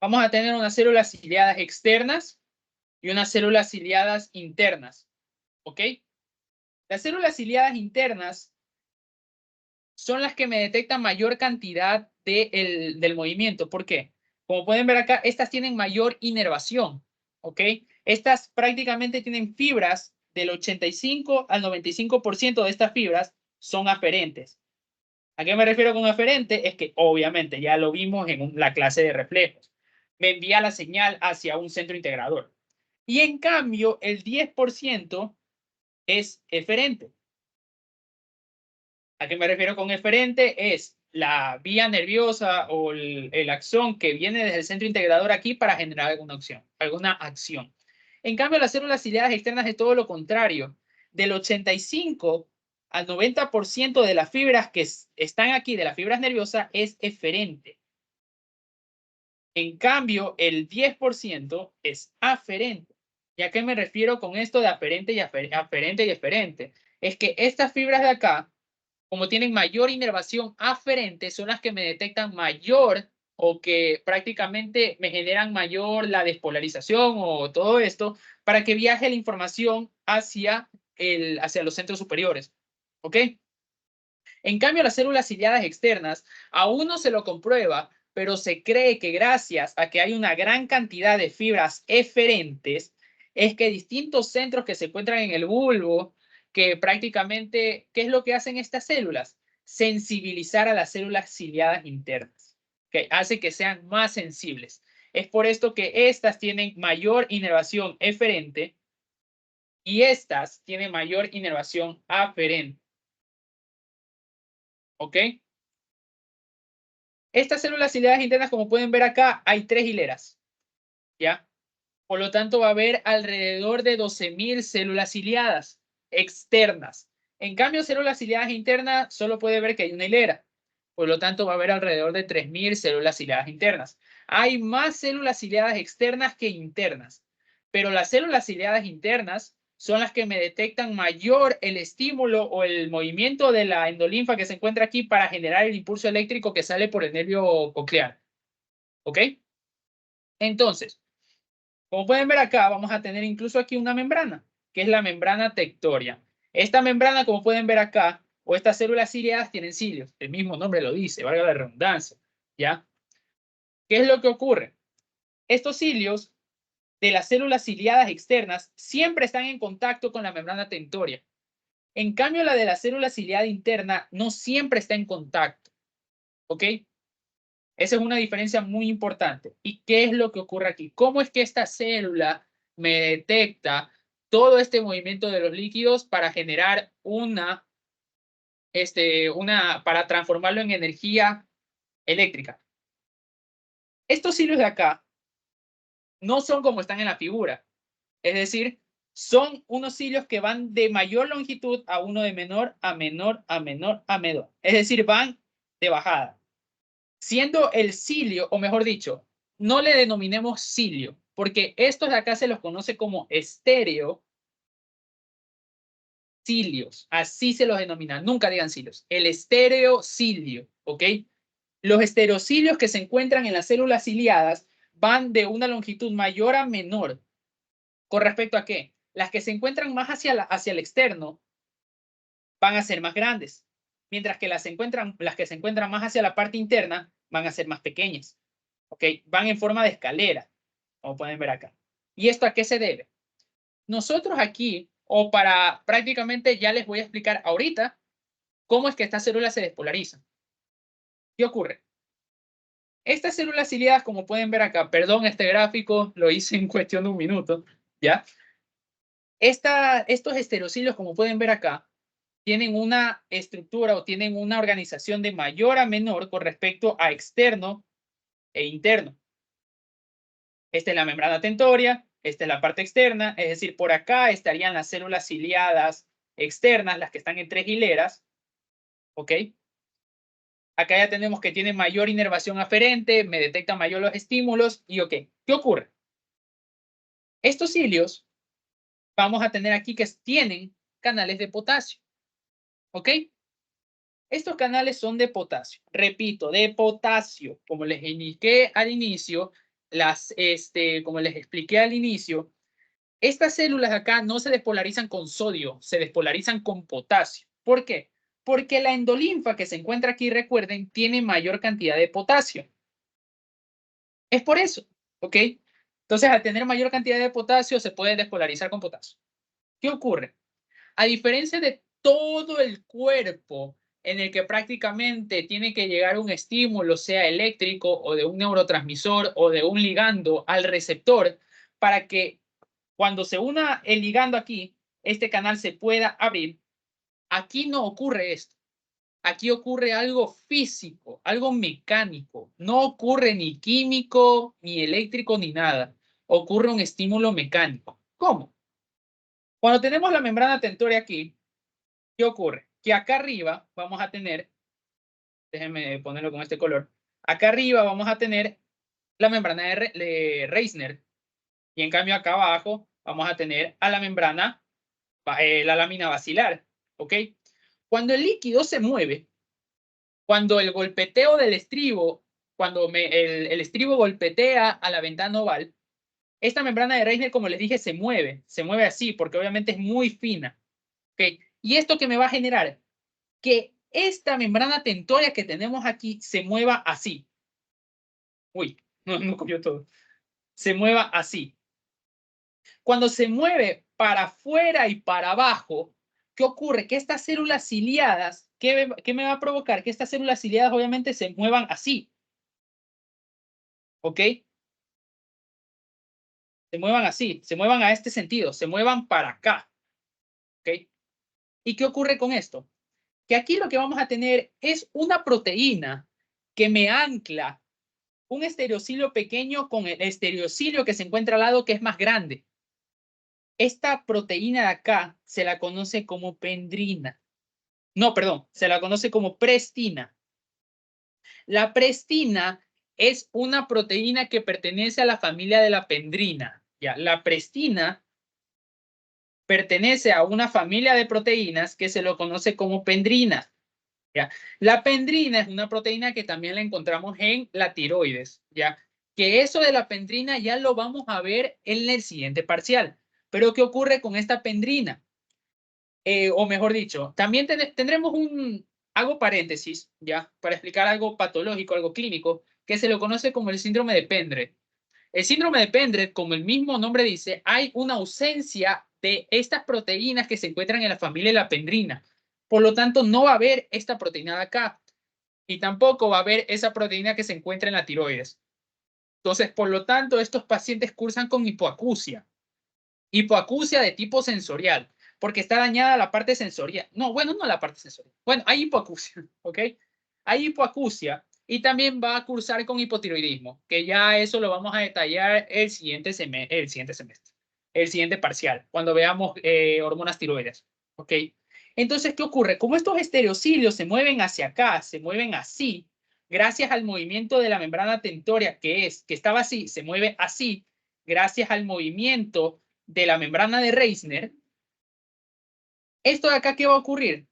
[SPEAKER 1] Vamos a tener unas células ciliadas externas y unas células ciliadas internas. ¿Ok? Las células ciliadas internas son las que me detectan mayor cantidad del movimiento. ¿Por qué? Como pueden ver acá, estas tienen mayor inervación. ¿Ok? Estas prácticamente tienen fibras del 85 al 95% de estas fibras son aferentes. ¿A qué me refiero con aferente? Es que obviamente ya lo vimos en la clase de reflejos. Me envía la señal hacia un centro integrador. Y en cambio, el 10% es eferente. ¿A qué me refiero con eferente? Es la vía nerviosa o el axón que viene desde el centro integrador aquí para generar alguna acción. En cambio, las células ciliadas externas es todo lo contrario. Del 85 al 90% de las fibras que están aquí, de las fibras nerviosas, es eferente. En cambio, el 10% es aferente. ¿Y a qué me refiero con esto de aferente y eferente? Es que estas fibras de acá, como tienen mayor inervación aferente, son las que me detectan mayor o que prácticamente me generan mayor la despolarización o todo esto para que viaje la información hacia los centros superiores. ¿Ok? En cambio, las células ciliadas externas aún no se lo comprueba, pero se cree que gracias a que hay una gran cantidad de fibras eferentes, es que distintos centros que se encuentran en el bulbo, que prácticamente, ¿qué es lo que hacen estas células? Sensibilizar a las células ciliadas internas, que hace que sean más sensibles. Es por esto que estas tienen mayor inervación eferente y estas tienen mayor inervación aferente. ¿Ok? Estas células ciliadas internas, como pueden ver acá, hay 3 hileras, ¿ya? Por lo tanto, va a haber alrededor de 12.000 células ciliadas externas. En cambio, células ciliadas internas, solo puede ver que hay una hilera. Por lo tanto, va a haber alrededor de 3000 células ciliadas internas. Hay más células ciliadas externas que internas, pero las células ciliadas internas son las que me detectan mayor el estímulo o el movimiento de la endolinfa que se encuentra aquí para generar el impulso eléctrico que sale por el nervio coclear. ¿Ok? Entonces, como pueden ver acá, vamos a tener incluso aquí una membrana, que es la membrana tectoria. Esta membrana, como pueden ver acá, o estas células ciliadas tienen cilios. El mismo nombre lo dice, valga la redundancia. ¿Ya? ¿Qué es lo que ocurre? Estos cilios de las células ciliadas externas siempre están en contacto con la membrana tectoria. En cambio, la de la célula ciliada interna no siempre está en contacto. ¿Ok? Esa es una diferencia muy importante. ¿Y qué es lo que ocurre aquí? ¿Cómo es que esta célula me detecta todo este movimiento de los líquidos para generar para transformarlo en energía eléctrica? Estos hilos de acá no son como están en la figura. Es decir, son unos cilios que van de mayor longitud a uno de menor a menor a menor a menor. Es decir, van de bajada. Siendo el cilio, o mejor dicho, no le denominemos cilio, porque estos de acá se los conoce como estereocilios. Así se los denomina. Nunca digan cilios. El estereocilio, ¿ok? Los estereocilios que se encuentran en las células ciliadas van de una longitud mayor a menor. ¿Con respecto a qué? Las que se encuentran más hacia el externo van a ser más grandes, mientras que las que se encuentran más hacia la parte interna van a ser más pequeñas. ¿Ok? Van en forma de escalera, como pueden ver acá. ¿Y esto a qué se debe? Nosotros aquí, o para prácticamente ya les voy a explicar ahorita cómo es que estas células se despolarizan. ¿Qué ocurre? Estas células ciliadas, como pueden ver acá, perdón, este gráfico lo hice en cuestión de un minuto, ¿ya? Estos estereocilios, como pueden ver acá, tienen una estructura o tienen una organización de mayor a menor con respecto a externo e interno. Esta es la membrana tentoria, esta es la parte externa, es decir, por acá estarían las células ciliadas externas, las que están en 3 hileras, ¿ok? Acá ya tenemos que tiene mayor inervación aferente, me detecta mayor los estímulos y ¿ok? ¿Qué ocurre? Estos cilios vamos a tener aquí que tienen canales de potasio, ¿ok? Estos canales son de potasio. Repito, de potasio. Como les indiqué al inicio, como les expliqué al inicio, estas células acá no se despolarizan con sodio, se despolarizan con potasio. ¿Por qué? Porque la endolinfa que se encuentra aquí, recuerden, tiene mayor cantidad de potasio. Es por eso, ¿ok? Entonces, al tener mayor cantidad de potasio, se puede despolarizar con potasio. ¿Qué ocurre? A diferencia de todo el cuerpo en el que prácticamente tiene que llegar un estímulo, sea eléctrico o de un neurotransmisor o de un ligando al receptor, para que cuando se una el ligando aquí, este canal se pueda abrir, aquí no ocurre esto. Aquí ocurre algo físico, algo mecánico. No ocurre ni químico, ni eléctrico, ni nada. Ocurre un estímulo mecánico. ¿Cómo? Cuando tenemos la membrana tentoria aquí, ¿qué ocurre? Que acá arriba vamos a tener, déjenme ponerlo con este color, acá arriba vamos a tener la membrana de Reissner y en cambio acá abajo vamos a tener a la membrana, la lámina basilar, ¿ok? Cuando el líquido se mueve, cuando el golpeteo del estribo, cuando el estribo golpetea a la ventana oval, esta membrana de Reissner, como les dije, se mueve así porque obviamente es muy fina, ¿ok? ¿Y esto que me va a generar? Que esta membrana tentoria que tenemos aquí se mueva así. Uy, no copió todo. Se mueva así. Cuando se mueve para afuera y para abajo, ¿qué ocurre? Que estas células ciliadas, ¿qué me va a provocar? Que estas células ciliadas obviamente se muevan así. ¿Ok? Se muevan así, se muevan a este sentido, se muevan para acá. ¿Ok? ¿Y qué ocurre con esto? Que aquí lo que vamos a tener es una proteína que me ancla un estereocilio pequeño con el estereocilio que se encuentra al lado que es más grande. Esta proteína de acá se la conoce como pendrina. No, perdón, se la conoce como prestina. La prestina es una proteína que pertenece a la familia de la pendrina. ¿Ya? La prestina pertenece a una familia de proteínas que se lo conoce como pendrina. ¿Ya? La pendrina es una proteína que también la encontramos en la tiroides, ¿ya? Que eso de la pendrina ya lo vamos a ver en el siguiente parcial. Pero ¿qué ocurre con esta pendrina? O mejor dicho, también tendremos hago paréntesis, ¿ya? Para explicar algo patológico, algo clínico, que se lo conoce como el síndrome de Pendred. El síndrome de Pendred, como el mismo nombre dice, hay una ausencia de estas proteínas que se encuentran en la familia de la pendrina. Por lo tanto, no va a haber esta proteína de acá. Y tampoco va a haber esa proteína que se encuentra en la tiroides. Entonces, por lo tanto, estos pacientes cursan con hipoacusia. Hipoacusia de tipo sensorial, porque está dañada la parte sensorial. No, bueno, no la parte sensorial. Bueno, hay hipoacusia, ¿ok? Hay hipoacusia y también va a cursar con hipotiroidismo, que ya eso lo vamos a detallar el siguiente semestre, el siguiente parcial, cuando veamos hormonas tiroides, ¿ok? Entonces, ¿qué ocurre? Como estos estereocilios se mueven hacia acá, se mueven así, gracias al movimiento de la membrana tentoria, que estaba así, se mueve así, gracias al movimiento de la membrana de Reisner, ¿esto de acá qué va a ocurrir?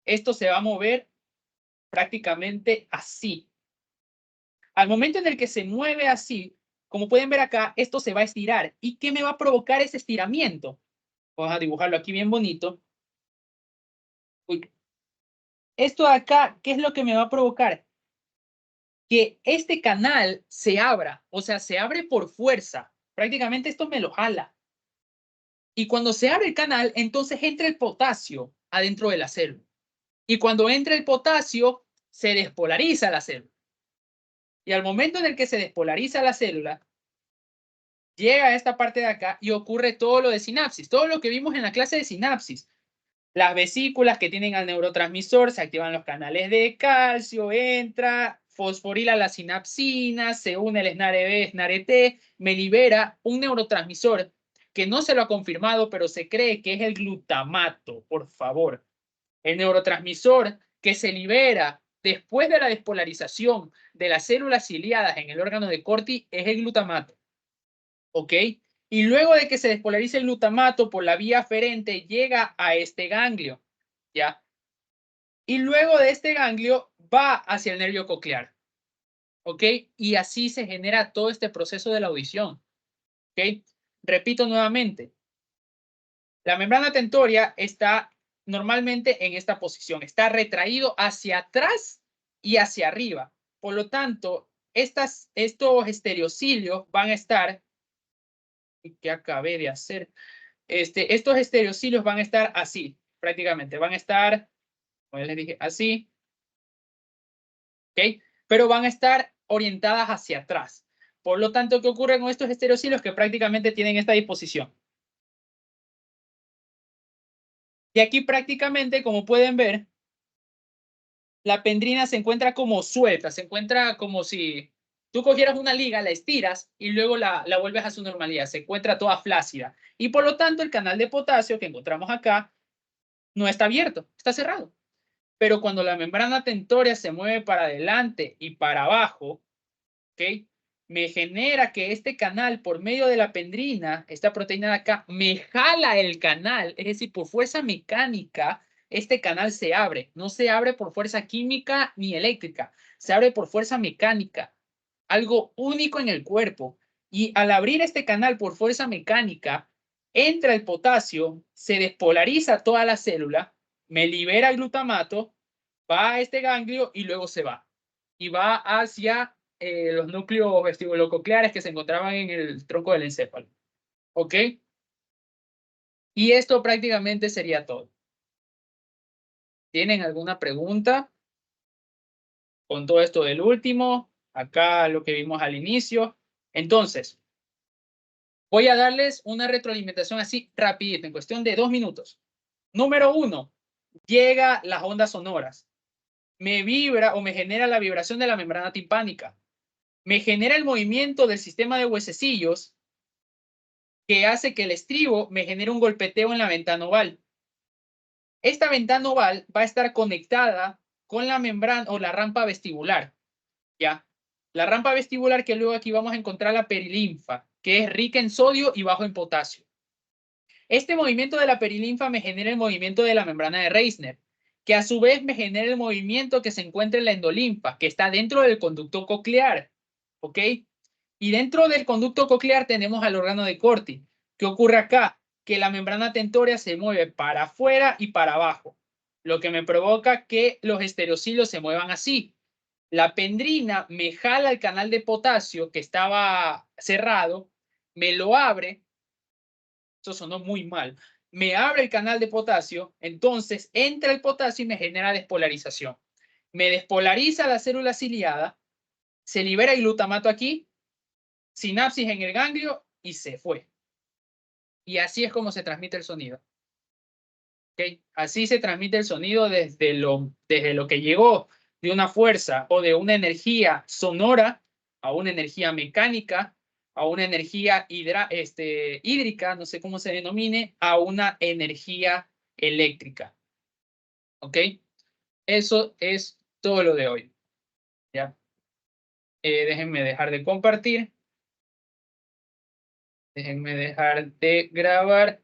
[SPEAKER 1] Esto se va a mover prácticamente así. Al momento en el que se mueve así, como pueden ver acá, esto se va a estirar. ¿Y qué me va a provocar ese estiramiento? Vamos a dibujarlo aquí bien bonito. Uy. Esto de acá, ¿qué es lo que me va a provocar? Que este canal se abra, o sea, se abre por fuerza. Prácticamente esto me lo jala. Y cuando se abre el canal, entonces entra el potasio adentro de la célula. Y cuando entra el potasio, se despolariza la célula. Y al momento en el que se despolariza la célula, llega a esta parte de acá y ocurre todo lo de sinapsis, todo lo que vimos en la clase de sinapsis. Las vesículas que tienen al neurotransmisor, se activan los canales de calcio, entra, fosforila la sinapsina, se une el SNARE-B, SNARE-T, me libera un neurotransmisor que no se lo ha confirmado, pero se cree que es el glutamato, por favor. El neurotransmisor que se libera después de la despolarización de las células ciliadas en el órgano de Corti es el glutamato. ¿Ok? Y luego de que se despolarice el glutamato por la vía aferente, llega a este ganglio. ¿Ya? Y luego de este ganglio va hacia el nervio coclear. ¿Ok? Y así se genera todo este proceso de la audición. ¿Ok? Repito nuevamente. La membrana tentoria está normalmente en esta posición. Está retraído hacia atrás y hacia arriba. Por lo tanto, estos estereocilios van a estar, que acabé de hacer, estos estereocilios van a estar así, prácticamente. Van a estar, como les dije, así. ¿Ok? Pero van a estar orientadas hacia atrás. Por lo tanto, ¿qué ocurre con estos estereocilios? Que prácticamente tienen esta disposición. Y aquí prácticamente, como pueden ver, la pendrina se encuentra como suelta, se encuentra como si tú cogieras una liga, la estiras y luego la vuelves a su normalidad, se encuentra toda flácida. Y por lo tanto, el canal de potasio que encontramos acá no está abierto, está cerrado. Pero cuando la membrana tentoria se mueve para adelante y para abajo, ¿ok? Me genera que este canal, por medio de la pendrina, esta proteína de acá, me jala el canal, es decir, por fuerza mecánica, este canal se abre. No se abre por fuerza química ni eléctrica, se abre por fuerza mecánica, algo único en el cuerpo. Y al abrir este canal por fuerza mecánica, entra el potasio, se despolariza toda la célula, me libera el glutamato, va a este ganglio y luego se va. Y va hacia los núcleos vestibulococleares que se encontraban en el tronco del encéfalo. ¿Ok? Y esto prácticamente sería todo. ¿Tienen alguna pregunta con todo esto del último? Acá lo que vimos al inicio. Entonces, voy a darles una retroalimentación así rapidito, en cuestión de 2 minutos. Número 1, llega las ondas sonoras. Me vibra o me genera la vibración de la membrana timpánica. Me genera el movimiento del sistema de huesecillos que hace que el estribo me genere un golpeteo en la ventana oval. Esta ventana oval va a estar conectada con la membrana o la rampa vestibular, ¿ya? La rampa vestibular que luego aquí vamos a encontrar la perilinfa, que es rica en sodio y bajo en potasio. Este movimiento de la perilinfa me genera el movimiento de la membrana de Reisner, que a su vez me genera el movimiento que se encuentra en la endolinfa, que está dentro del conducto coclear, ¿ok? Y dentro del conducto coclear tenemos al órgano de Corti. ¿Qué ocurre acá? Que la membrana tentórea se mueve para afuera y para abajo, lo que me provoca que los estereocilos se muevan así. La pendrina me jala el canal de potasio que estaba cerrado, me lo abre, eso sonó muy mal, me abre el canal de potasio, entonces entra el potasio y me genera despolarización. Me despolariza la célula ciliada, se libera el glutamato aquí, sinapsis en el ganglio y se fue. Y así es como se transmite el sonido. ¿Okay? Así se transmite el sonido desde lo que llegó de una fuerza o de una energía sonora a una energía mecánica, a una energía hídrica, no sé cómo se denomine, a una energía eléctrica. ¿Ok? Eso es todo lo de hoy. ¿Ya? Déjenme dejar de compartir. Déjenme dejar de grabar.